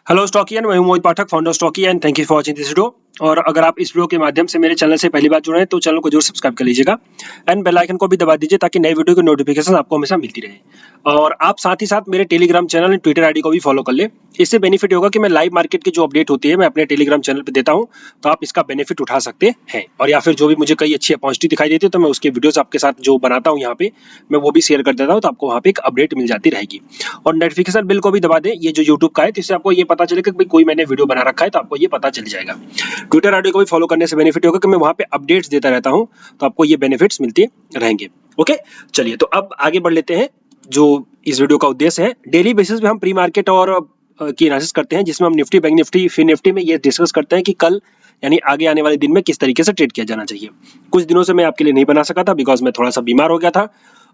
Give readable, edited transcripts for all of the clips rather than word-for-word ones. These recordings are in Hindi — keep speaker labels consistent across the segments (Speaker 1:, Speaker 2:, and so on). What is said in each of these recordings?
Speaker 1: हेलो स्टॉकियन, मैं हूं Mohit Pathak, founder Stocky and thank you for watching this video. और अगर आप इस वीडियो के माध्यम से मेरे चैनल से पहली बार जुड़े हैं तो चैनल को जरूर सब्सक्राइब कर लीजिएगा एंड बेल आइकन को भी दबा दीजिए ताकि नए वीडियो की नोटिफिकेशन आपको हमेशा मिलती रहे। और आप साथ ही साथ मेरे Telegram channel and Twitter ID को भी फॉलो कर ले। इससे बेनिफिट होगा कि मैं लाइव मार्केट की जो अपडेट होती है मैं अपने टेलीग्राम चैनल पर देता हूँ, तो आप इसका बेनिफिट उठा सकते हैं। और या फिर जो भी मुझे कई अच्छी अपॉर्चुनिटी दिखाई देती है तो मैं उसके वीडियोस आपके साथ जो बनाता हूँ यहाँ पे मैं वो भी शेयर कर देता हूँ, तो आपको वहाँ पे एक अपडेट मिल जाती रहेगी। और नोटिफिकेशन बिल को भी दबा दें, ये जो यूट्यूब का है, तो इससे आपको ये पता चलेगा कि भाई कोई मैंने वीडियो बना रखा है तो आपको ये पता चल जाएगा। ट्विटर आईडी को भी फॉलो करने से बेनिफिट होगा कि मैं वहाँ पे अपडेट्स देता रहता हूँ, तो आपको ये बेनिफिट्स मिलते रहेंगे। ओके, चलिए तो अब आगे बढ़ लेते हैं। जो इस वीडियो का उद्देश्य है, डेली बेसिस पे हम प्री मार्केट और की एनालिसिस करते हैं, जिसमें हम Nifty, Bank Nifty, Fin Nifty में ये डिस्कस करते हैं कि कल यानी आगे आने वाले दिन में किस तरीके से ट्रेड किया जाना चाहिए। कुछ दिनों से मैं आपके लिए नहीं बना सका था बिकॉज मैं थोड़ा सा बीमार हो गया था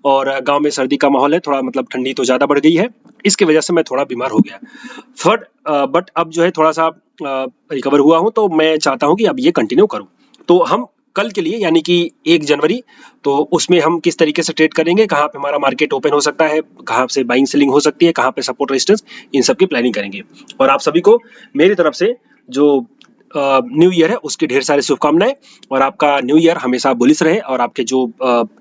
Speaker 1: और गांव में सर्दी का माहौल है, थोड़ा मतलब ठंडी तो ज़्यादा बढ़ गई है, इसकी वजह से मैं थोड़ा बीमार हो गया। बट अब जो है थोड़ा सा रिकवर हुआ हूँ, तो मैं चाहता हूँ कि अब ये कंटिन्यू करूँ। तो हम कल के लिए यानी कि 1 जनवरी, तो उसमें हम किस तरीके से ट्रेड करेंगे, कहाँ पे हमारा मार्केट ओपन हो सकता है, कहाँ से बाइंग सेलिंग हो सकती है, कहाँ पे सपोर्ट रेजिस्टेंस, इन सब की प्लानिंग करेंगे। और आप सभी को मेरी तरफ से जो न्यू ईयर है उसकी ढेर सारी शुभकामनाएं, और आपका न्यू ईयर हमेशा बुलिश रहे और आपके जो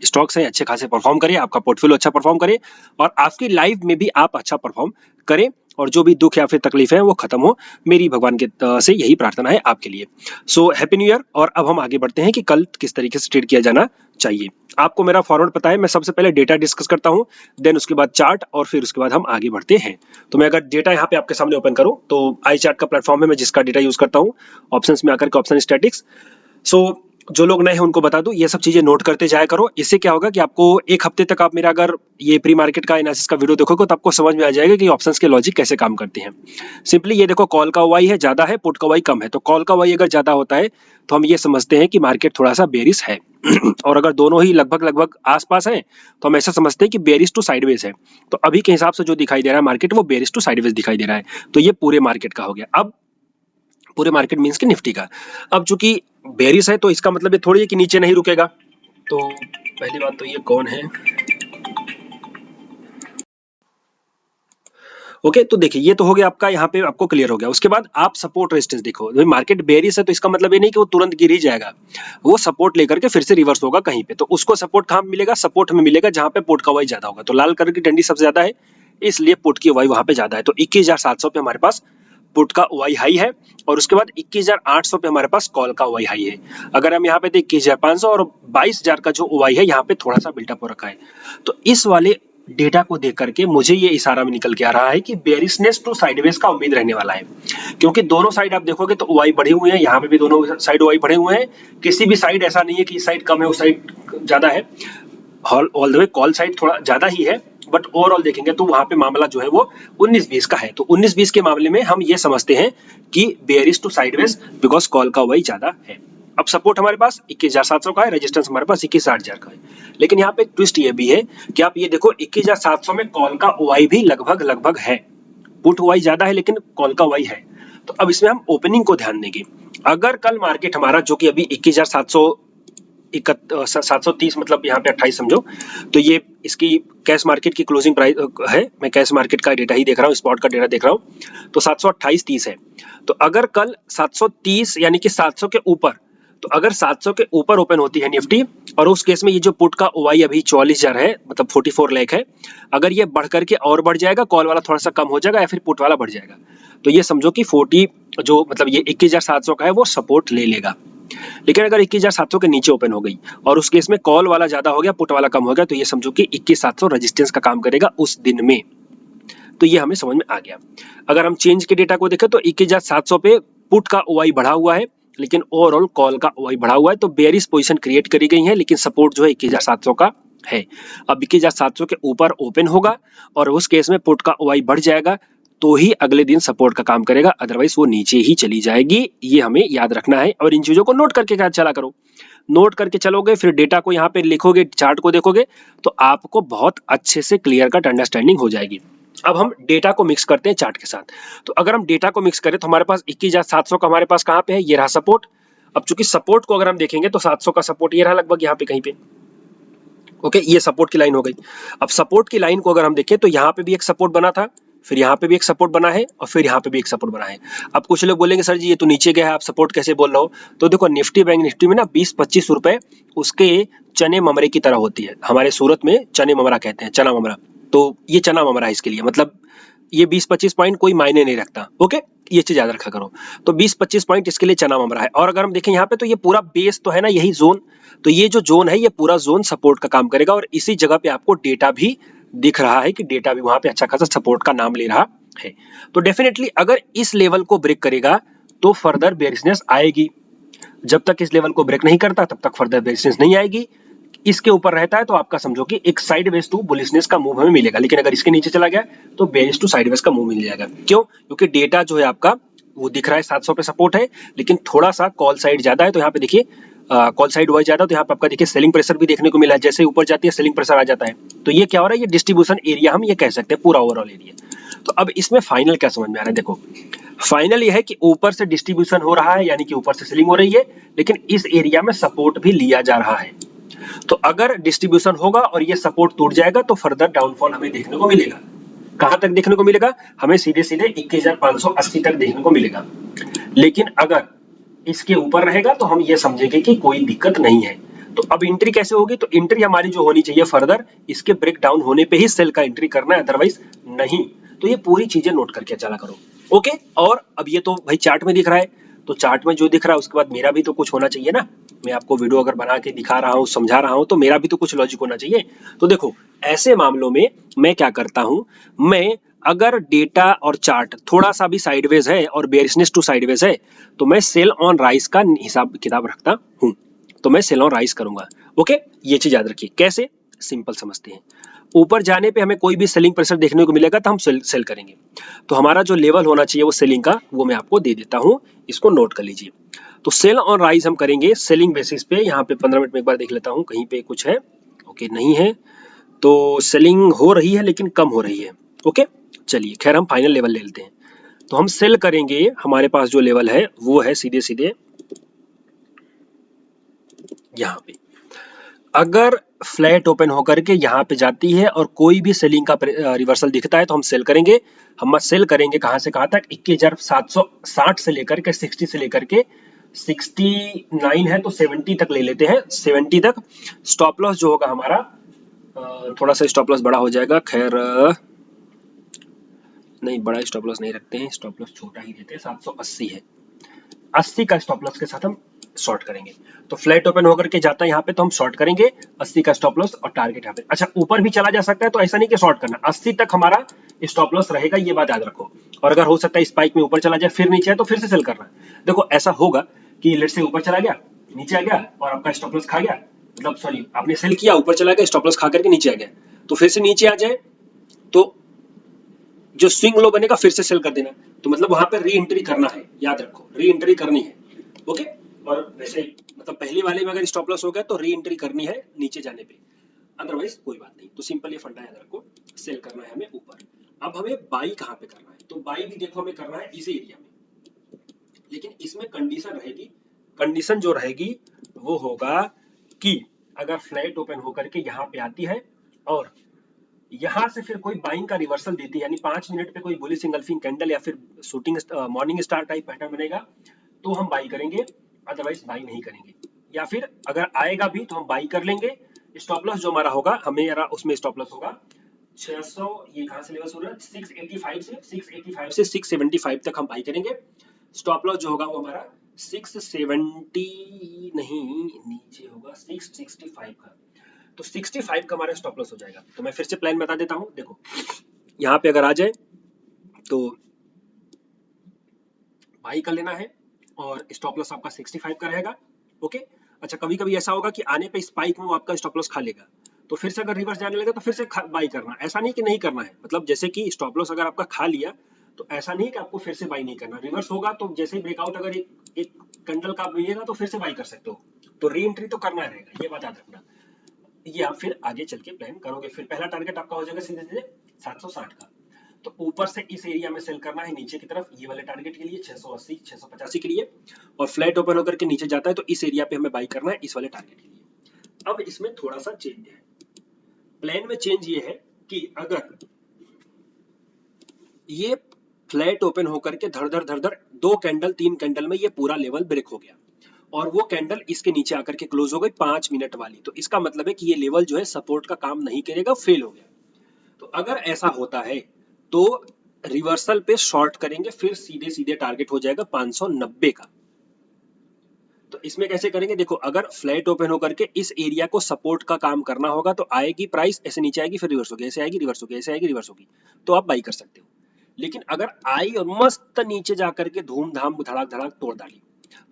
Speaker 1: स्टॉक्स हैं अच्छे खासे परफॉर्म करें, आपका पोर्टफोलियो अच्छा परफॉर्म करे और आपकी लाइफ में भी आप अच्छा परफॉर्म करें, और जो भी दुख या फिर तकलीफ है वो खत्म हो। मेरी भगवान के से यही प्रार्थना है आपके लिए। So happy new year. और अब हम आगे बढ़ते हैं कि कल किस तरीके से ट्रेड किया जाना चाहिए। आपको मेरा फॉरवर्ड पता है, मैं सबसे पहले डेटा डिस्कस करता हूँ, देन उसके बाद चार्ट, और फिर उसके बाद हम आगे बढ़ते हैं। तो मैं अगर डेटा यहाँ पे आपके सामने ओपन करूँ तो आई चार्ट का प्लेटफॉर्म है, मैं जिसका डेटा यूज करता हूँ, ऑप्शंस में आकर के ऑप्शन स्टैटिक्स। सो जो लोग नए हैं उनको बता दूं, ये सब चीजें नोट करते जाया करो। इससे क्या होगा कि आपको एक हफ्ते तक आप मेरा अगर ये प्री मार्केट का एनालिसिस का वीडियो देखोगे तो आपको समझ में आ जाएगा कि ऑप्शंस के लॉजिक कैसे काम करते हैं। सिंपली ये देखो, कॉल का वाई है ज्यादा है, पुट का वाई कम है, तो कॉल का वाई अगर ज्यादा होता है तो हम ये समझते हैं कि मार्केट थोड़ा सा बेरिश है और अगर दोनों ही लगभग लगभग आसपास है तो हम ऐसा समझते हैं कि बेरिश टू साइडवेज है। तो अभी के हिसाब से जो दिखाई दे रहा है मार्केट, वो बेरिश टू साइडवेज दिखाई दे रहा है। तो ये पूरे मार्केट का हो गया। अब पूरे मार्केट मींस कि निफ्टी का। अब चूंकि बेरिश है तो इसका मतलब ये थोड़ी है कि नीचे नहीं रुकेगा। तो पहली बात तो ये कौन है, ओके। तो देखिए ये तो हो गया आपका, यहाँ पे आपको क्लियर हो गया। उसके बाद आप सपोर्ट रेजिस्टेंस देखो, मार्केट बेरिश है तो इसका मतलब ये नहीं कि वो तुरंत गिर ही जाएगा, वो सपोर्ट लेकर के फिर से रिवर्स होगा कहीं पे। तो उसको सपोर्ट कहाँ मिलेगा, सपोर्ट में मिलेगा जहाँ पे पुट का वाई ज्यादा होगा। तो लाल कलर की डंडी सबसे ज्यादा है, इसलिए पुट की वाई वहां पे ज्यादा है। तो 21,700 पे हमारे पास पुट का वाई हाई है, और उसके बाद 21,800 पे हमारे पास कॉल का वाई हाई है। अगर हम यहाँ पे देख 21,500 और 22,000 का जो वाई है, यहाँ पे थोड़ा सा बिल्टअप हो रखा है। तो इस वाले डेटा को देख करके मुझे ये इशारा में निकल के आ रहा है कि बेरिशनेस टू साइडवेज का उम्मीद रहने वाला है, क्योंकि दोनों साइड आप देखोगे तो वाई बढ़े हुए हैं, यहाँ पे भी दोनों साइड वाई बढ़े हुए हैं। किसी भी साइड ऐसा नहीं है कि इस साइड कम है उस साइड ज्यादा है। All the way call side थोड़ा ज्यादा ही है, बट ओवरऑल देखेंगे तो वहां पे मामला जो है वो 19-20 का है। तो 19-20 के मामले में हम ये समझते हैं कि bearish to sideways, because call का वाई ज्यादा है। अब सपोर्ट हमारे पास 21,700 का है, रेजिस्टेंस हमारे पास 21,800 का है। लेकिन यहाँ पे ट्विस्ट ये भी है कि आप ये देखो 21,700 में कॉल का वाई भी लगभग लगभग है, पुट वाई ज्यादा है लेकिन कॉल का वाई है। तो अब इसमें हम ओपनिंग को ध्यान देंगे। अगर कल मार्केट हमारा जो कि अभी 730 मतलब यहाँ पे 28 समझो, तो ये इसकी कैश मार्केट की क्लोजिंग प्राइस है। मैं कैश मार्केट का डेटा ही देख रहा हूँ, स्पॉट का डेटा देख रहा हूँ, तो 728.30 है। तो अगर कल 730 यानी कि 700 के ऊपर, तो अगर 700 के ऊपर ओपन होती है निफ्टी, और उस केस में ये जो पुट का ओआई अभी 44,000 है, मतलब 44 लाख है, अगर ये बढ़ करके और बढ़ जाएगा, कॉल वाला थोड़ा सा कम हो जाएगा या फिर पुट वाला बढ़ जाएगा, तो ये समझो कि 40 जो मतलब ये 21,700 का है वो सपोर्ट ले लेगा। लेकिन अगर 21,700 के नीचे ओपन हो गई और उस केस में कॉल वाला ज्यादा हो गया, पुट वाला कम हो गया, तो ये समझो कि 21,700 रेजिस्टेंस का काम करेगा उस दिन में। तो ये हमें समझ में आ गया। अगर हम चेंज के डेटा को देखें तो 21,700 पे पुट का ओआई बढ़ा हुआ है, लेकिन ओवरऑल कॉल का ओआई बढ़ा हुआ है, तो बेयरिश पोजीशन क्रिएट करी गई है, लेकिन सपोर्ट जो है 21,700 का है। अब 21,700 के ऊपर ओपन होगा और उस केस में पुट का ओआई बढ़ जाएगा, तो ही अगले दिन सपोर्ट का काम करेगा, अदरवाइज वो नीचे ही चली जाएगी। ये हमें याद रखना है और इन चीजों को नोट करके चला करो। नोट करके चलोगे, फिर डेटा को यहाँ पे लिखोगे, चार्ट को देखोगे, तो आपको बहुत अच्छे से क्लियर कट अंडरस्टैंडिंग हो जाएगी। अब हम डेटा को मिक्स करते हैं चार्ट के साथ। तो अगर हम डेटा को मिक्स करें तो हमारे पास 21,700 का हमारे पास कहाँ पे है, ये रहा सपोर्ट। अब चूंकि सपोर्ट को अगर हम देखेंगे तो 700 का सपोर्ट ये रहा लगभग यहाँ पे कहीं पे, ओके, ये सपोर्ट की लाइन हो गई। अब सपोर्ट की लाइन को अगर हम देखें तो यहाँ पे भी एक सपोर्ट बना था, फिर यहाँ पे भी एक सपोर्ट बना है और फिर यहाँ पे भी एक सपोर्ट बना है। अब कुछ लोग बोलेंगे सर जी ये तो नीचे गया है, आप सपोर्ट कैसे बोल रहे हो? तो देखो निफ्टी बैंक निफ्टी में ना 20-25 रुपए उसके चने ममरे की तरह होती है। हमारे सूरत में चने ममरा कहते हैं, चना ममरा। तो ये चना ममरा है इसके लिए, मतलब ये 20-25 पॉइंट कोई मायने नहीं रखता। ओके, ये चीज याद रखा करो। तो 20-25 पॉइंट इसके लिए चना ममरा है। और अगर हम देखें यहाँ पे तो ये पूरा बेस तो है ना, यही जोन, तो ये जो जोन है ये पूरा जोन सपोर्ट का काम करेगा और इसी जगह पे आपको डेटा भी दिख रहा है कि डेटा भी वहां पे अच्छा खासा सपोर्ट का नाम ले रहा है। तो डेफिनेटली अगर इस लेवल को ब्रेक करेगा तो फर्दर बेरिशनेस आएगी। जब तक इस लेवल को ब्रेक नहीं करता तब तक फर्दर बेरिशनेस नहीं आएगी। इसके ऊपर रहता है तो आपका समझो कि एक साइडवेज टू बुलिशनेस का मूव हमें मिलेगा, लेकिन अगर इसके नीचे चला गया तो बेरिश टू साइडवेज का मूव मिल जाएगा। क्यों? क्योंकि डेटा जो है आपका वो दिख रहा है 700 पे सपोर्ट है, लेकिन थोड़ा सा कॉल साइड ज्यादा है। तो यहाँ पे देखिए कॉल साइड वाइज ज्यादा, तो यहाँ पे आपका देखिए सेलिंग प्रेशर भी देखने को मिला है। जैसे ऊपर जाती है सेलिंग प्रेशर आ जाता है। तो ये क्या हो रहा है, ये डिस्ट्रीब्यूशन एरिया हम ये कह सकते हैं, पूरा ओवरऑल एरिया। तो अब इसमें फाइनल क्या समझ में आ रहा है? देखो फाइनल ये है कि ऊपर से डिस्ट्रीब्यूशन हो रहा है, यानी कि ऊपर से सेलिंग हो रही है, लेकिन इस एरिया में सपोर्ट भी लिया जा रहा है। तो अगर डिस्ट्रीब्यूशन होगा और ये सपोर्ट टूट जाएगा तो फर्दर डाउनफॉल हमें देखने को मिलेगा। कहां तक देखने को मिलेगा? हमें सीधे सीधे 21,580 तक देखने को मिलेगा। लेकिन अगर इसके ऊपर रहेगा तो हम ये समझेंगे कि कोई दिक्कत नहीं है। तो अब एंट्री कैसे होगी? तो एंट्री हमारी जो होनी चाहिए फर्दर इसके ब्रेक डाउन होने पे ही सेल का एंट्री करना है, अदरवाइज नहीं। तो ये पूरी चीजें नोट करके चला करो। ओके, और अब ये तो भाई चार्ट में दिख रहा है, तो चार्ट में जो दिख रहा है उसके बाद मेरा भी तो कुछ होना चाहिए ना। मैं आपको वीडियो अगर बना के दिखा रहा हूँ, समझा रहा हूँ, तो मेरा भी तो कुछ लॉजिक होना चाहिए। तो देखो ऐसे मामलों में मैं क्या करता हूं, मैं अगर डेटा और चार्ट थोड़ा सा भी साइडवेज है और बेयरिशनेस टू साइडवेज है तो मैं सेल ऑन राइज का हिसाब किताब रखता हूं। तो मैं सेल ऑन राइज करूंगा। ओके, ये चीज याद रखिए। कैसे? सिंपल समझते हैं। ऊपर जाने पे हमें कोई भी सेलिंग प्रेशर देखने को मिलेगा तो हम सेल करेंगे। तो हमारा जो लेवल होना चाहिए वो सेलिंग का, वो मैं आपको दे देता हूं, इसको नोट कर लीजिए। तो सेल ऑन राइज हम करेंगे सेलिंग बेसिस पे। यहाँ पे 15 मिनट में एक बार देख लेता हूँ कहीं पे कुछ है। ओके, नहीं है। तो सेलिंग हो रही है लेकिन कम हो रही है। ओके, चलिए खैर हम फाइनल लेवल ले लेते हैं। तो हम सेल करेंगे, हमारे पास जो लेवल है वो है सीधे सीधे यहाँ पे। अगर फ्लैट ओपन होकर के यहाँ पे जाती है और कोई भी सेलिंग का रिवर्सल दिखता है तो हम सेल करेंगे। हम सेल करेंगे कहाँ से कहाँ तक? 21,760 से लेकर के 60 से लेकर के 69 है तो 70 तक ले लेते हैं। 70 तक स्टॉप लॉस जो होगा हमारा, थोड़ा सा स्टॉप लॉस बड़ा हो जाएगा, खैर नहीं, बड़ा स्टॉप लॉस नहीं रखते हैं, स्टॉप लॉस छोटा ही देते हैं, 780 है। 80 का स्टॉप लॉस के साथ हम शॉर्ट करेंगे। तो फ्लैट ओपन होकर के जाता है यहाँ पे तो हम शॉर्ट करेंगे 80 का स्टॉप लॉस और टारगेट यहाँ पे। अच्छा, ऊपर भी चला जा सकता है तो ऐसा नहीं कि शॉर्ट करना, 80 तक हमारा स्टॉप लॉस रहेगा, ये बात याद रखो। और अगर हो सकता है स्पाइक में ऊपर चला जाए फिर नीचे है तो फिर से सेल करना। देखो ऐसा होगा कि लेट से ऊपर चला गया, नीचे आ गया और आपका स्टॉप लॉस खा गया, मतलब सॉरी आपने सेल किया, ऊपर चला गया, स्टॉप लॉस खा करके नीचे आ गया, तो फिर से नीचे आ जाए तो जो स्विंग लो बनेगा फिर से सेल कर देना। तो मतलब वहां पे री एंट्री करना है, याद रखो री एंट्री करनी है। ओके, और वैसे मतलब पहले वाले में अगर स्टॉप लॉस हो गया तो री एंट्री करनी है नीचे जाने पे, अदरवाइज कोई बात नहीं। तो सिंपल ये फंडा याद रखो, सेल करना है हमें ऊपर। अब हमें बाई कहाँ पे करना है? तो बाई भी देखो हमें करना है इसी एरिया में, लेकिन इसमें कंडीशन रहेगी। कंडीशन जो रहेगी वो होगा कि अगर फ्लैट ओपन होकर के यहाँ पे आती है और यहां से फिर कोई बाइंग का रिवर्सल देती है, यानी 5 मिनट पे कोई बुलिश इंगल्फिंग कैंडल या फिर shooting morning star type pattern बनेगा तो हम बाई करेंगे, अदरवाइज बाई नहीं करेंगे। या फिर अगर आएगा भी तो हम बाई कर लेंगे। स्टॉप लॉस जो हमारा होगा, हमें उसमें स्टॉप लॉस होगा 600, ये कहां से लेवल हो रहा है 685 से 685 से 675 तक हम बाई करेंगे। स्टॉप लॉस जो होगा वो हमारा 670 नहीं, नीचे होगा 665 का। तो 65 का हमारा स्टॉप लॉस हो जाएगा। तो मैं फिर से प्लान बता देता हूं, देखो यहाँ पे अगर आ जाए तो बाई कर लेना है और स्टॉप लॉस आपका 65 का रहेगा। ओके, अच्छा कभी कभी ऐसा होगा कि आने पे स्पाइक में वो आपका स्टॉप लॉस खा लेगा, तो फिर से अगर रिवर्स जाने लगे तो फिर से बाई करना। ऐसा नहीं कि नहीं करना है, मतलब जैसे कि स्टॉप लॉस अगर आपका खा लिया तो ऐसा नहीं कि आपको फिर से बाई नहीं करना। रिवर्स होगा तो जैसे ही ब्रेकआउट अगर एक कैंडल का मिलेगा तो फिर से बाई कर सकते हो, तो री एंट्री तो करना रहेगा, ये बात याद रखना। ये आप फिर आगे चल के प्लान करोगे। फिर पहला टारगेट आपका हो जाएगा सीधे सीधे 760 का। तो ऊपर से इस एरिया में सेल करना है नीचे की तरफ, ये वाले टारगेट के लिए 680 685 के लिए, और फ्लैट ओपन होकर के नीचे जाता है तो इस एरिया पे हमें बाई करना है इस वाले टारगेट के लिए। अब इसमें थोड़ा सा चेंज है, प्लान में चेंज ये है कि अगर ये फ्लैट ओपन होकर के धड़ धड़ धड़ धड़ 2 कैंडल 3 कैंडल में ये पूरा लेवल ब्रेक हो गया और वो कैंडल इसके नीचे आकर के क्लोज हो गई 5 मिनट वाली। तो इसका मतलब है कि ये लेवल जो है सपोर्ट का काम नहीं करेगा, फेल हो गया। तो अगर ऐसा होता है तो रिवर्सल पे शॉर्ट करेंगे, फिर सीधे सीधे टारगेट हो जाएगा 590 का। तो इसमें कैसे करेंगे, देखो अगर फ्लैट ओपन होकर के इस एरिया को सपोर्ट का काम करना होगा तो आएगी प्राइस ऐसे नीचे आएगी, फिर रिवर्स होगी, ऐसे आएगी रिवर्स होगी, ऐसे आएगी रिवर्स होगी, तो आप बाई कर सकते हो। लेकिन अगर आई और मस्त नीचे जाकर के धूमधाम धड़ाक धड़ाक तोड़ डाली,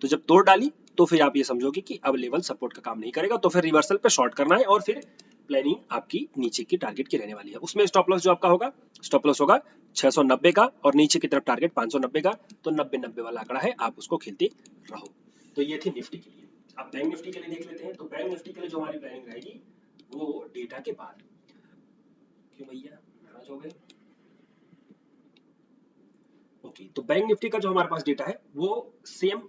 Speaker 1: तो जब तोड़ डाली तो फिर आप ये समझोगे कि अब लेवल सपोर्ट का काम नहीं करेगा, तो फिर रिवर्सल पे शॉर्ट करना है और फिर प्लानिंग आपकी नीचे की टारगेट की रहने वाली है। उसमें स्टॉप लॉस जो आपका होगा, स्टॉप लॉस होगा 690 का और नीचे की तरफ टारगेट 590 का। तो 90-90 वाला आंकड़ा है, आप उसको खेलते रहो। तो ये थी निफ्टी के लिए। अब बैंक निफ्टी के लिए देख लेते हैं। तो बैंक निफ्टी के लिए जो हमारी प्लानिंग रहेगी वो डेटा के बाद। क्यों भैया नाराज हो गए? ओके, तो बैंक निफ्टी का जो हमारे पास डेटा है वो सेम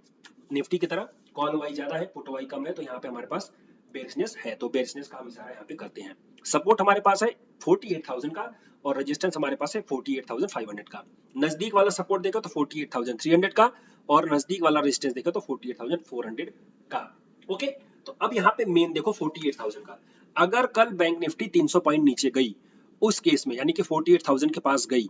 Speaker 1: निफ्टी की तरह कॉल वाई ज्यादा है, पुट वाई कम है, तो यहाँ पे हमारे पास बेरिशनेस है, तो बेरिशनेस का हम इशारा यहाँ पे करते हैं। सपोर्ट हमारे पास है 48,000 का और रेजिस्टेंस हमारे पास है 48,500 का। नजदीक वाला सपोर्ट देखो तो 48,300 का और नजदीक वाला रेजिस्टेंस देखो तो 48,400 का। ओके, तो अब यहाँ पे मेन देखो 48,000 का। अगर कल बैंक निफ्टी 300 पॉइंट नीचे गई उस केस में, यानी कि 48,000 के पास गई,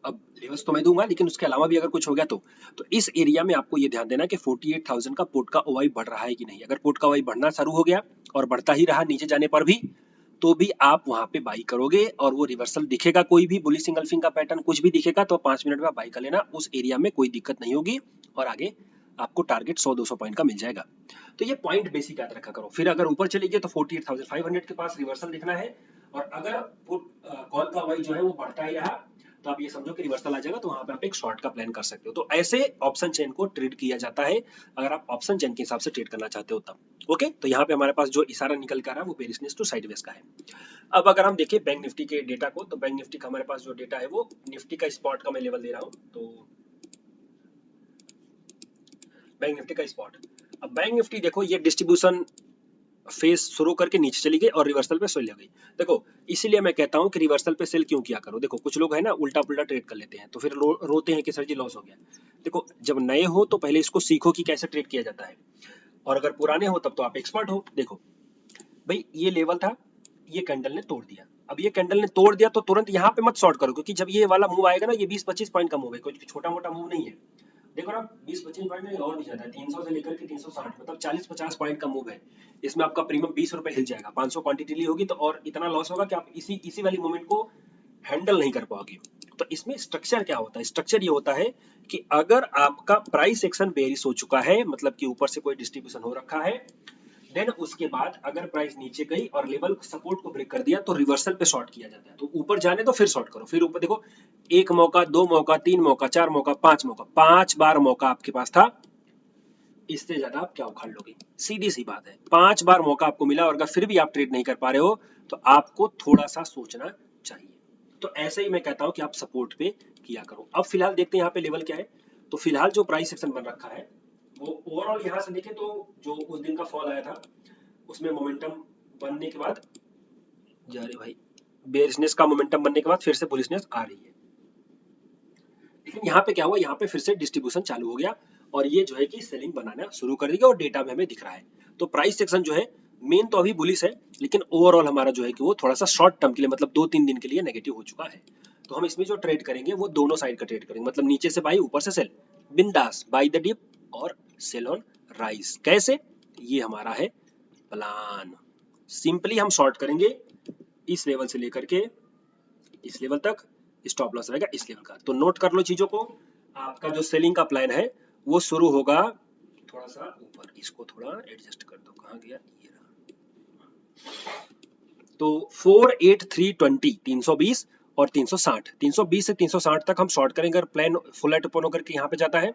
Speaker 1: अब लेवल्स तो मैं दूंगा लेकिन उसके अलावा भी अगर कुछ हो गया तो इस एरिया में आपको ये ध्यान देना कि 48,000 का पुट का ओवाई बढ़ रहा है कि नहीं। अगर पुट का ओवाई बढ़ना शुरू हो गया और बढ़ता ही रहा नीचे जाने पर भी, तो भी आप वहां पे बाई करोगे और वो रिवर्सल दिखेगा, कोई भी बुलिश इंगल्फिंग का पैटर्न कुछ भी दिखेगा तो 5 मिनट में बाई कर लेना, उस एरिया में कोई दिक्कत नहीं होगी और आगे आपको टारगेट 100-200 पॉइंट का मिल जाएगा। तो ये पॉइंट बेसिक याद रखा करो। फिर अगर ऊपर चली गई तो 48,500 के पास रिवर्सल दिखना है और अगर कॉल का वाई जो है वो बढ़ता ही रहा तो आप ये समझो कि रिवर्सल आ जाएगा, तो वहां पे आप एक शॉर्ट का प्लान कर सकते हो। तो ऐसे ऑप्शन चेन को ट्रेड किया जाता है अगर आप ऑप्शन चेन के हिसाब से ट्रेड करना चाहते हो तब। ओके, तो यहाँ पे हमारे पास जो इशारा निकल कर रहा है वो बेरिशनेस टू साइडवेज का है। अब अगर हम देखें बैंक निफ्टी के डेटा को, तो बैंक निफ्टी का हमारे पास जो डेटा है वो निफ्टी का स्पॉट का मैं लेवल दे रहा हूँ। तो बैंक निफ्टी का स्पॉट, अब बैंक निफ्टी देखो ये डिस्ट्रीब्यूशन फेस शुरू करके नीचे चली गई और रिवर्सल पे सेल हो गई। देखो इसीलिए मैं कहता हूँ कि रिवर्सल पे सेल क्यों किया करो। देखो कुछ लोग है ना उल्टा पुल्टा ट्रेड कर लेते हैं तो फिर रोते हैं कि सर जी लॉस हो गया। देखो जब नए हो तो पहले इसको सीखो कि कैसे ट्रेड किया जाता है, और अगर पुराने हो तब तो आप एक्सपर्ट हो। देखो भाई ये लेवल था, ये कैंडल ने तोड़ दिया, अब ये कैंडल ने तोड़ दिया तो तुरंत यहाँ पे मत शॉर्ट करो, क्योंकि जब ये वाला मूव आएगा ना, ये 20-25 पॉइंट का मूव है, कोई छोटा मोटा मूव नहीं है। देखो ना 20-25 पॉइंट नहीं और भी ज्यादा है, 300 से लेकर के 360, मतलब 40-50 पॉइंट का मूव है। इसमें आपका प्रीमियम 20 रुपए हिल जाएगा, 500 क्वांटिटी ली होगी तो और इतना लॉस होगा कि आप इसी वाली मूवमेंट को हैंडल नहीं कर पाओगे। तो इसमें स्ट्रक्चर क्या होता है, स्ट्रक्चर ये होता है कि अगर आपका प्राइस एक्शन बेरिश हो चुका है, मतलब कि ऊपर से कोई डिस्ट्रीब्यूशन हो रखा है, देन उसके बाद अगर प्राइस नीचे गई और लेवल सपोर्ट को ब्रेक कर दिया तो रिवर्सल पे शॉर्ट किया जाता है। तो ऊपर जाने तो फिर शॉर्ट करो, फिर ऊपर देखो एक मौका, दो मौका, तीन मौका, चार मौका, पांच मौका, 5 बार मौका आपके पास था, इससे ज्यादा आप क्या उखाड़ लोगे। सीधी सी बात है, 5 बार मौका आपको मिला और अगर फिर भी आप ट्रेड नहीं कर पा रहे हो तो आपको थोड़ा सा सोचना चाहिए। तो ऐसे ही मैं कहता हूं कि आप सपोर्ट पे किया करो। अब फिलहाल देखते हैं यहाँ पे लेवल क्या है। तो फिलहाल जो प्राइस सेक्शन बन रखा है वो ओवरऑल यहाँ से देखें तो जो उस दिन का फॉल आया था उसमें मोमेंटम बनने के बाद, जा रहे भाई, बेरिशनेस का मोमेंटम बनने के बाद फिर से बुलिशनेस आ रही है। लेकिन यहाँ पे क्या हुआ, यहाँ पे फिर से डिस्ट्रीब्यूशन चालू हो गया और ये जो है कि सेलिंग बनाना शुरू कर देगा और डेटा में हमें दिख रहा है। तो प्राइस सेक्शन जो है मेन तो अभी बुलिश है, लेकिन ओवरऑल हमारा जो है कि वो थोड़ा सा शॉर्ट टर्म के लिए, मतलब 2-3 दिन के लिए नेगेटिव हो चुका है। तो हम इसमें जो ट्रेड करेंगे वो दोनों साइड का ट्रेड करेंगे, मतलब नीचे से बाई ऊपर से सेल, बिंदास बाई द डिप और सेल ऑन राइज। कैसे, ये हमारा है प्लान। सिंपली हम शॉर्ट करेंगे इस लेवल से लेकर के इस लेवल तक, स्टॉप लॉस रहेगा इस लेवल का। तो नोट कर लो चीजों को। आपका जो सेलिंग का प्लान है वो शुरू होगा थोड़ा सा ऊपर, इसको थोड़ा एडजस्ट कर दो, कहां गया ये रहा। तो 48320 320 और 360, 320 से 360 तक हम शॉर्ट करेंगे। अगर प्लान फुल एट ओपन होकर के यहाँ पे जाता है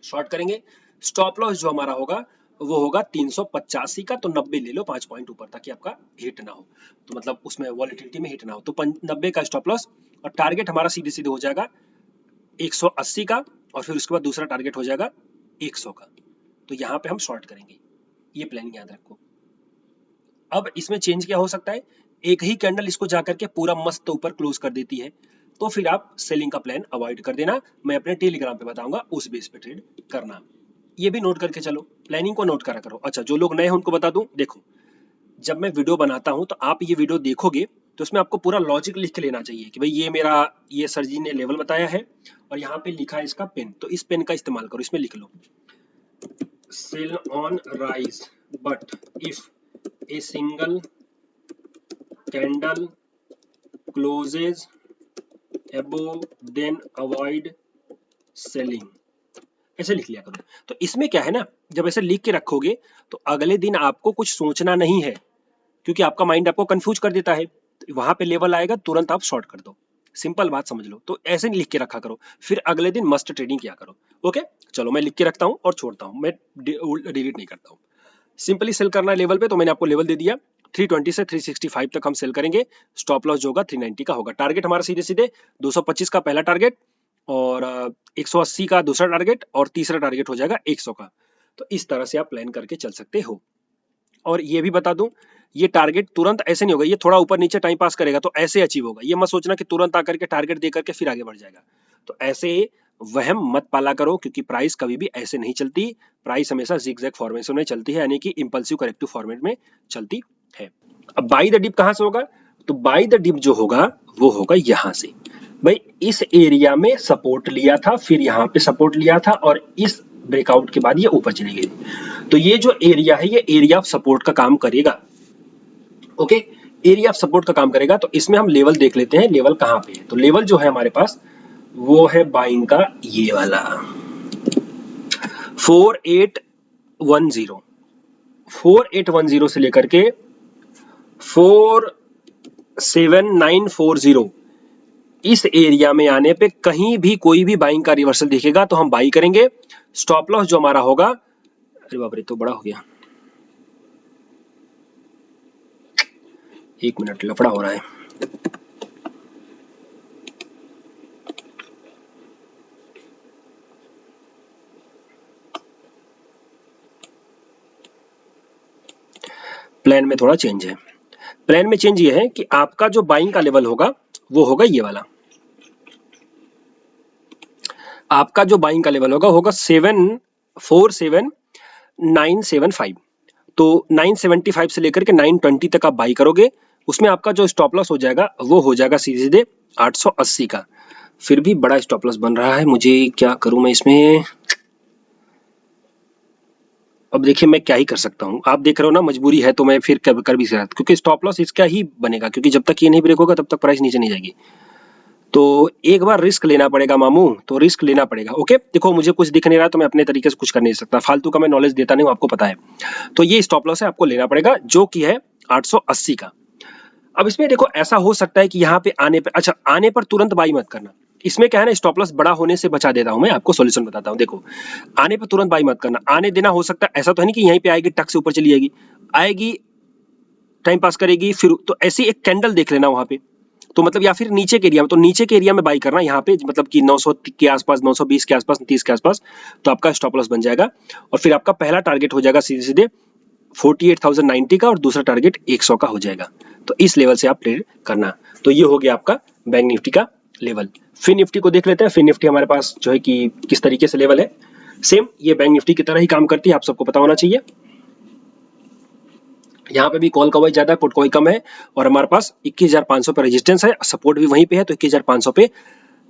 Speaker 1: शॉर्ट करेंगे। स्टॉप लॉस जो हमारा होगा वो होगा 385 का, तो 90 ले लो 5 पॉइंट ऊपर, ताकि आपका हिट ना हो, तो मतलब उसमें वॉलेटिलिटी में हिट ना हो। तो 90 का स्टॉप लॉस और टारगेट हमारा सीधे सीधे हो जाएगा 180 का और फिर उसके बाद दूसरा टारगेट हो जाएगा 100 का। तो यहाँ पे हम शॉर्ट करेंगे, ये प्लानिंग याद रखो। अब इसमें चेंज क्या हो सकता है, एक ही कैंडल इसको जाकर के पूरा मस्त ऊपर क्लोज कर देती है, तो फिर आप सेलिंग का प्लान अवॉइड कर देना। मैं अपने टेलीग्राम पे बताऊंगा, उस बेस पे ट्रेड करना। ये भी नोट करके चलो, प्लानिंग को नोट करा करो। अच्छा, जो लोग नए हैं उनको बता दूं, देखो जब मैं वीडियो बनाता हूं तो आप ये वीडियो देखोगे तो उसमें आपको पूरा लॉजिक लिख के लेना चाहिए कि भाई ये मेरा, ये सर जी ने लेवल बताया है और यहाँ पे लिखा है इसका पेन, तो इस पेन का इस्तेमाल करो। इसमें लिख लो sell on rise but if a single candle closes above then avoid selling, ऐसे लिख लिया करो। तो इसमें क्या है ना, जब ऐसे लिख के रखोगे तो अगले दिन आपको कुछ सोचना नहीं है, क्योंकि आपका माइंड आपको कंफ्यूज कर देता है। तो वहां पे लेवल आएगा, तुरंत आप शॉर्ट कर दो, सिंपल बात समझ लो। तो ऐसे लिख के रखा करो, फिर अगले दिन मस्ट ट्रेडिंग किया करो। ओके, चलो मैं लिख के रखता हूं और छोड़ता हूं, मैं डिलीट नहीं करता हूं। सिंपली सेल करना है लेवल पे, तो मैंने आपको लेवल दे दिया 320 से 365 तक हम सेल करेंगे। स्टॉप लॉस जो होगा 390 का होगा। टारगेट हमारा सीधे सीधे 225 का पहला टारगेट और 180 का दूसरा टारगेट और तीसरा टारगेट हो जाएगा 100 का। तो इस तरह से आप प्लान करके चल सकते हो। और ये भी बता दूं, ये टारगेट तुरंत ऐसे नहीं होगा, ये थोड़ा ऊपर नीचे टाइम पास करेगा तो ऐसे अचीव होगा। ये मत सोचना कि तुरंत आकर के टारगेट दे करके फिर आगे बढ़ जाएगा। तो ऐसे वहम मत पाला करो, क्योंकि प्राइस कभी भी ऐसे नहीं चलती। प्राइस हमेशा जिगजैग फॉर्मेशन में चलती है, यानी कि इंपल्सिव करेक्टिव फॉर्मेट में चलती है। अब बाय द डिप कहां से होगा, तो बाय द डिप जो होगा वो होगा यहां से। भाई इस एरिया में सपोर्ट लिया था, फिर यहाँ पे सपोर्ट लिया था और इस ब्रेकआउट के बाद ये ऊपर चली गई। तो ये जो एरिया है ये एरिया ऑफ सपोर्ट का काम करेगा। ओके, एरिया ऑफ सपोर्ट का काम करेगा। तो इसमें हम लेवल देख लेते हैं, लेवल कहां पे है। तो लेवल जो है हमारे पास वो है बाइंग का ये वाला 4810, 4810 से लेकर के 47940, इस एरिया में आने पे कहीं भी कोई भी बाइंग का रिवर्सल दिखेगा तो हम बाई करेंगे। स्टॉप लॉस जो हमारा होगा, अरे बाप रे तो बड़ा हो गया, एक मिनट लफड़ा हो रहा है। प्लान में थोड़ा चेंज है। प्लान में चेंज ये है कि आपका जो बाइंग का लेवल होगा वो होगा ये वाला। आपका जो बाइंग का लेवल होगा 747975। तो 975 से लेकर के 920 तक आप बाई करोगे। उसमें आपका जो स्टॉप लॉस हो जाएगा वो हो जाएगा सीधे सीधे 880 का। फिर भी बड़ा स्टॉप लॉस बन रहा है, मुझे क्या करूं मैं इसमें। अब देखिए मैं क्या ही कर सकता हूं, आप देख रहे हो ना मजबूरी है तो मैं फिर कर भी सकता, क्योंकि स्टॉप लॉस इसका ही बनेगा, क्योंकि जब तक ये नहीं ब्रेक होगा तब तक प्राइस नीचे नहीं जाएगी। तो एक बार रिस्क लेना पड़ेगा मामू, तो रिस्क लेना पड़ेगा। ओके, देखो मुझे कुछ दिख नहीं रहा तो मैं अपने तरीके से कुछ कर नहीं सकता, फालतू का मैं नॉलेज देता नहीं हूं, आपको पता है। तो ये स्टॉप लॉस है, आपको लेना पड़ेगा, जो कि है 880 का। अब इसमें देखो ऐसा हो सकता है कि यहाँ पे आने पे, अच्छा आने पर तुरंत बाई मत करना। इसमें क्या है ना, स्टॉप लॉस बड़ा होने से बचा देता हूं मैं, आपको सॉल्यूशन बताता हूं। देखो आने पर तुरंत बाई मत करना, आने देना। हो सकता है ऐसा तो है नहीं कि यहीं पे आएगी टक से ऊपर चली जाएगी, आएगी टाइम पास करेगी, फिर तो ऐसी एक कैंडल देख लेना वहां पे। तो मतलब या फिर नीचे के एरिया में, तो नीचे के एरिया में बाई करना यहाँ पे, मतलब कि 900 के आसपास, 920 के आसपास, 30 के आसपास, तो आपका स्टॉप लॉस बन जाएगा। और फिर आपका पहला टारगेट हो जाएगा सीधे सीधे 48,090 का और दूसरा टारगेट 100 का हो जाएगा। तो इस लेवल से आप ट्रेड करना। तो ये हो गया आपका बैंक निफ्टी का लेवल। फिन निफ्टी को देख लेते हैं। फिन निफ्टी हमारे पास जो है कि किस तरीके से लेवल है, सेम ये बैंक निफ्टी की तरह ही काम करती है, आप सबको पता होना चाहिए। यहाँ पे भी कॉल का वही ज्यादा है, पुट कोई कम है, और हमारे पास 21,500 पे रेजिस्टेंस है, सपोर्ट भी वहीं पे है। तो 21,500 पे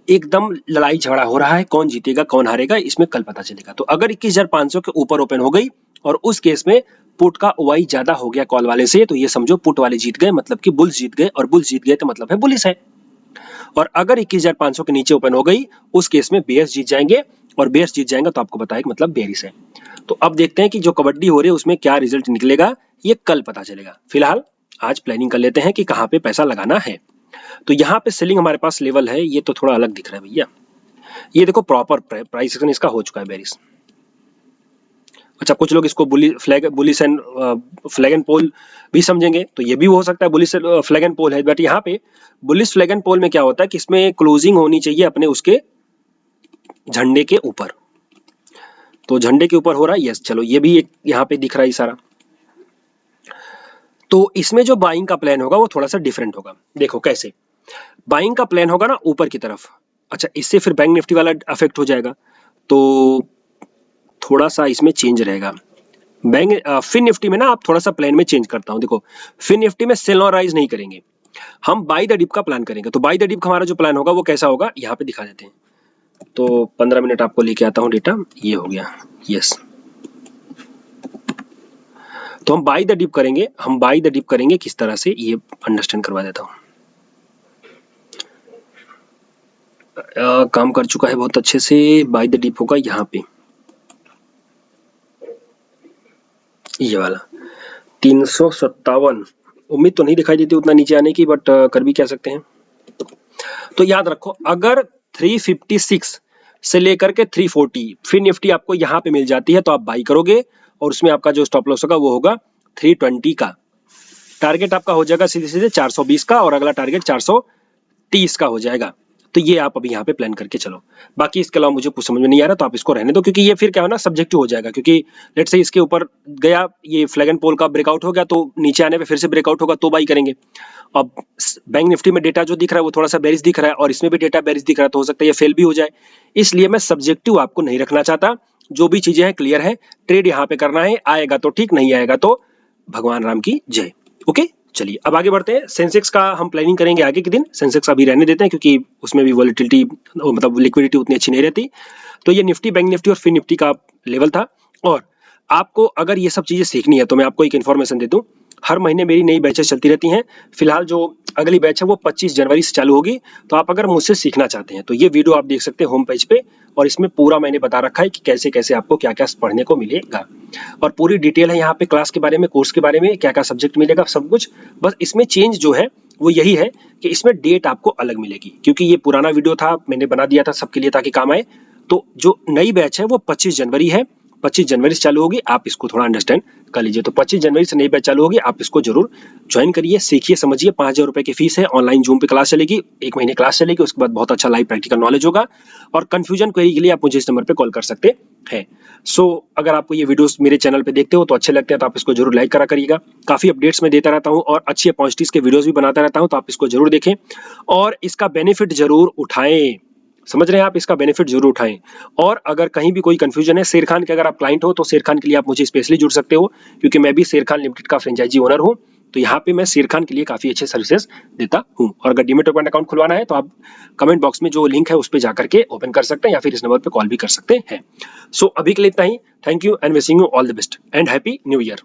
Speaker 1: एकदम लड़ाई झगड़ा हो रहा है, कौन जीतेगा कौन हारेगा इसमें कल पता चलेगा। तो अगर 21,500 के ऊपर ओपन हो गई और उस केस में पुट का ओआई ज्यादा हो गया कॉल वाले से, तो ये समझो पुट वाले जीत गए, मतलब कि बुल्स जीत गए, और बुल्स जीत गए तो मतलब है बुलिस है। और अगर 21,500 के नीचे ओपन हो गई उस केस में बेयर्स जीत जाएंगे, और बेयर्स जीत जाएंगे तो आपको बताया कि मतलब बेरिस है। तो अब देखते हैं कि जो कबड्डी हो रही है उसमें क्या रिजल्ट निकलेगा, ये कल पता चलेगा। फिलहाल आज प्लानिंग कर लेते हैं कि कहाँ पे पैसा लगाना है। तो यहाँ पे सेलिंग हमारे पास लेवल है, ये तो थोड़ा अलग दिख रहा है भैया। ये देखो प्रॉपर प्राइस एक्शन इसका हो चुका है बेरिस। अच्छा कुछ लोग इसको bullish and flag and pole भी समझेंगे, तो ये भी हो सकता है बुलिश फ्लैग एंड पोल है। बट यहाँ पे बुलिश फ्लैग एंड पोल में क्या होता है कि इसमें क्लोजिंग होनी चाहिए अपने उसके झंडे के ऊपर। तो झंडे के ऊपर हो रहा है, यस चलो ये भी एक यहाँ पे दिख रहा है सारा। तो इसमें जो बाइंग का प्लान होगा वो थोड़ा सा डिफरेंट होगा। देखो कैसे, बाइंग का प्लान होगा ना ऊपर की तरफ। अच्छा, इससे फिर बैंक निफ्टी वाला अफेक्ट हो जाएगा, तो थोड़ा सा इसमें चेंज रहेगा। बैंक फिन निफ्टी में ना आप थोड़ा सा प्लान में चेंज करता हूं। देखो, फिन निफ्टी में सेल और राइज नहीं करेंगे, हम बाय द डिप का प्लान करेंगे। तो बाय द डिप हमारा जो प्लान होगा वो कैसा होगा, यहाँ पे दिखा देते हैं। तो 15 मिनट आपको लेके आता हूँ डेटा, ये हो गया, यस। तो हम बाय द डिप करेंगे, हम बाय द डिप करेंगे किस तरह से, ये अंडरस्टैंड करवा देता हूँ। काम कर चुका है बहुत अच्छे से। बाय द डिप होगा यहाँ पे, ये वाला 357। उम्मीद तो नहीं दिखाई देती उतना नीचे आने की, बट कर भी क्या सकते हैं। तो याद रखो, अगर 356 से लेकर के 340 फिर निफ्टी आपको यहाँ पे मिल जाती है तो आप बाई करोगे, और उसमें आपका जो स्टॉप लॉस होगा वो होगा 320 का। टारगेट आपका हो जाएगा सीधे सीधे 420 का, और अगला टारगेट 430 का हो जाएगा। तो ये आप अभी यहाँ पे प्लान करके चलो। बाकी इसके अलावा मुझे कुछ समझ में नहीं आ रहा तो आप इसको रहने दो, क्योंकि ये फिर क्या है ना, सब्जेक्टिव हो जाएगा। क्योंकि लेट्स से इसके ऊपर गया, ये फ्लैग एंड पोल का ब्रेकआउट हो गया, तो नीचे आने पे फिर से ब्रेकआउट होगा तो बाई करेंगे। अब बैंक निफ्टी में डेटा जो दिख रहा है वो थोड़ा सा बेरिश दिख रहा है, और इसमें भी डेटा बेरिश दिख रहा है, तो हो सकता है ये फेल भी हो जाए। इसलिए मैं सब्जेक्टिव आपको नहीं रखना चाहता। जो भी चीजें हैं क्लियर है, ट्रेड यहाँ पे करना है, आएगा तो ठीक, नहीं आएगा तो भगवान राम की जय। ओके, चलिए अब आगे बढ़ते हैं। सेंसेक्स का हम प्लानिंग करेंगे आगे के दिन, सेंसेक्स अभी रहने देते हैं क्योंकि उसमें भी वॉलेटिलिटी मतलब लिक्विडिटी उतनी अच्छी नहीं रहती। तो ये निफ्टी, बैंक निफ्टी और फिन निफ्टी का लेवल था। और आपको अगर ये सब चीजें सीखनी है तो मैं आपको एक इन्फॉर्मेशन दे दूं, हर महीने मेरी नई बैचेस चलती रहती हैं। फिलहाल जो अगली बैच है वो 25 जनवरी से चालू होगी। तो आप अगर मुझसे सीखना चाहते हैं तो ये वीडियो आप देख सकते हैं होम पेज पे, और इसमें पूरा मैंने बता रखा है कि कैसे कैसे आपको क्या क्या पढ़ने को मिलेगा, और पूरी डिटेल है यहाँ पे क्लास के बारे में, कोर्स के बारे में, क्या क्या सब्जेक्ट मिलेगा, सब कुछ। बस इसमें चेंज जो है वो यही है कि इसमें डेट आपको अलग मिलेगी, क्योंकि ये पुराना वीडियो था, मैंने बना दिया था सबके लिए ताकि काम आए। तो जो नई बैच है वो 25 जनवरी है, 25 जनवरी से चालू होगी। आप इसको थोड़ा अंडरस्टैंड कर लीजिए। तो 25 जनवरी से नई बैच चालू होगी, आप इसको जरूर ज्वाइन करिए, सीखिए, समझिए। 5,000 रुपए की फीस है, ऑनलाइन जूम पे क्लास चलेगी, 1 महीने क्लास चलेगी, उसके बाद बहुत अच्छा लाइव प्रैक्टिकल नॉलेज होगा। और कंफ्यूजन क्वेरी के लिए आप मुझे इस नंबर पे कॉल कर सकते हैं। सो अगर आपको ये वीडियोस मेरे चैनल पे देखते हो तो अच्छे लगते हैं तो आप इसको जरूर लाइक करा करिएगा। काफी अपडेट्स मैं देता रहता हूँ और अच्छी अपॉर्चुनिटीज के वीडियोस भी बनाता रहता हूँ, तो आप इसको जरूर देखें और इसका बेनिफिट जरूर उठाएं। समझ रहे हैं आप, इसका बेनिफिट जरूर उठाएं। और अगर कहीं भी कोई कंफ्यूजन है, शेर खान के अगर आप क्लाइंट हो तो शेर खान के लिए आप मुझे स्पेशली जुड़ सकते हो, क्योंकि मैं भी शेर खान लिमिटेड का फ्रेंचाइजी ओनर हूं। तो यहाँ पे मैं शेर खान के लिए काफी अच्छे सर्विसेज देता हूँ। और अगर डीमेट ओपन अकाउंट खुलवाना है तो आप कमेंट बॉक्स में जो लिंक है उस पर जाकर के ओपन कर सकते हैं, या फिर इस नंबर पर कॉल भी कर सकते हैं। सो अभी के लिए इतना ही। Thank you and wishing you all the best and happy new year.